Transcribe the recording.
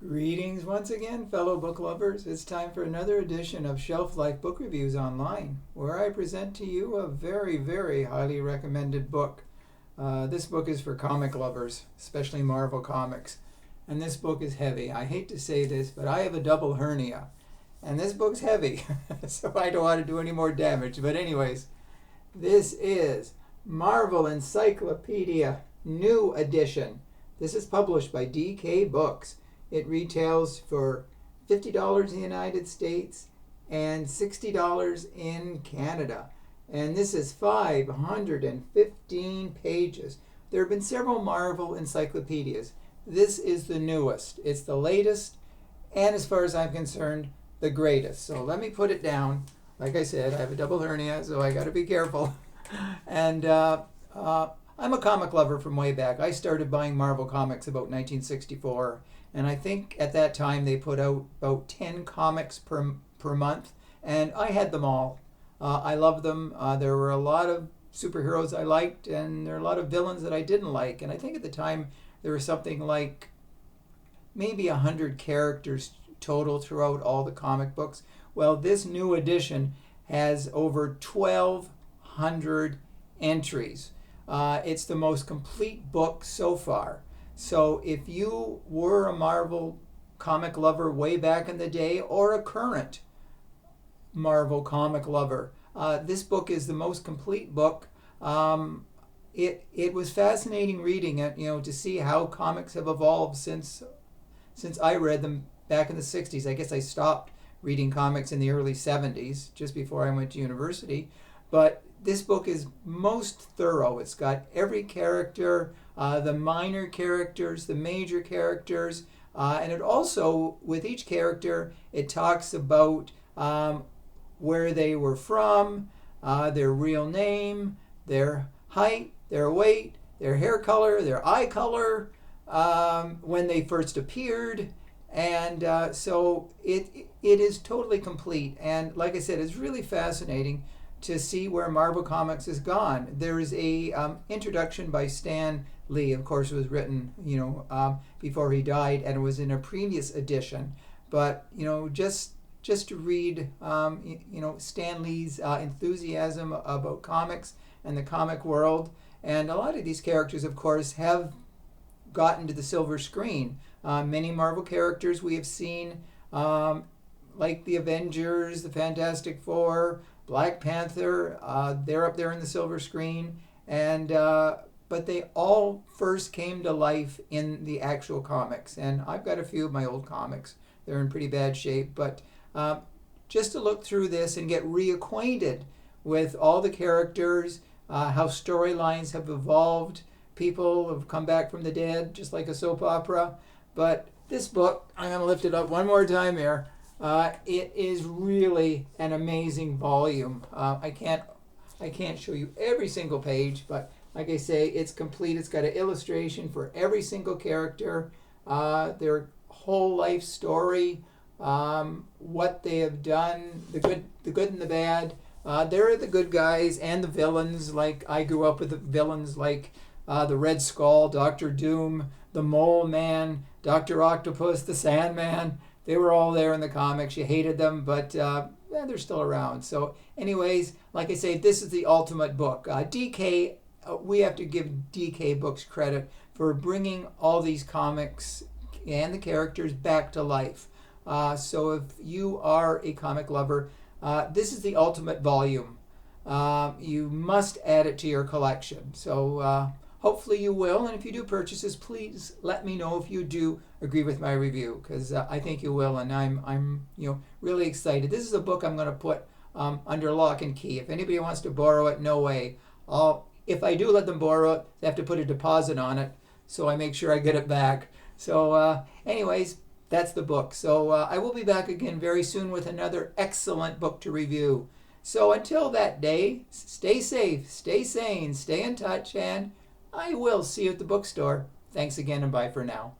Greetings once again, fellow book lovers. It's time for another edition of Shelf Life Book Reviews Online, where I present to you a very, very highly recommended book. This book is for comic lovers, especially Marvel Comics. And this book is heavy. I hate to say this, but I have a double hernia. And this book's heavy, so I don't want to do any more damage. But anyways, this is Marvel Encyclopedia, new edition. This is published by DK Books. It retails for $50 in the United States and $60 in Canada. And this is 515 pages. There have been several Marvel encyclopedias. This is the newest. It's the latest, and as far as I'm concerned, the greatest. So let me put it down. Like I said, I have a double hernia, so I got to be careful. And I'm a comic lover from way back. I started buying Marvel comics about 1964. And I think at that time they put out about 10 comics per month, and I had them all. I loved them. There were a lot of superheroes I liked, and there are a lot of villains that I didn't like. And I think at the time there was something like maybe 100 characters total throughout all the comic books. Well, this new edition has over 1,200 entries. It's the most complete book so far. So if you were a Marvel comic lover way back in the day, or a current Marvel comic lover, this book is the most complete book. It was fascinating reading it, to see how comics have evolved since I read them back in the 60s. I guess I stopped reading comics in the early 70s, just before I went to university. But this book is most thorough. It's got every character, the minor characters, the major characters, and it also, with each character, it talks about where they were from, their real name, their height, their weight, their hair color, their eye color, when they first appeared. And so it is totally complete. And like I said, it's really fascinating to see where Marvel Comics has gone. There is a introduction by Stan Lee. Of course, it was written, before he died, and it was in a previous edition. But just to read, Stan Lee's enthusiasm about comics and the comic world, and a lot of these characters, of course, have gotten to the silver screen. Many Marvel characters we have seen, like the Avengers, the Fantastic Four, Black Panther, they're up there in the silver screen, and but they all first came to life in the actual comics. And I've got a few of my old comics. They're in pretty bad shape, but just to look through this and get reacquainted with all the characters, how storylines have evolved, people have come back from the dead, just like a soap opera. But this book, I'm going to lift it up one more time here. It is really an amazing volume. I can't show you every single page, but like I say, it's complete. It's got an illustration for every single character, their whole life story, what they have done, the good and the bad. There are the good guys and the villains. Like I grew up with the villains like the Red Skull, Doctor Doom, the Mole Man, Dr. Octopus, the Sandman. They were all there in the comics. You hated them, but they're still around. So anyways, like I say, this is the ultimate book. DK, we have to give DK Books credit for bringing all these comics and the characters back to life. So if you are a comic lover, this is the ultimate volume. You must add it to your collection. So hopefully you will, and if you do purchase this, please let me know if you do agree with my review, because I think you will, and I'm really excited. This is a book I'm going to put under lock and key. If anybody wants to borrow it, no way. If I do let them borrow it, they have to put a deposit on it, so I make sure I get it back. So anyways, that's the book. So I will be back again very soon with another excellent book to review. So until that day, stay safe, stay sane, stay in touch, and I will see you at the bookstore. Thanks again, and bye for now.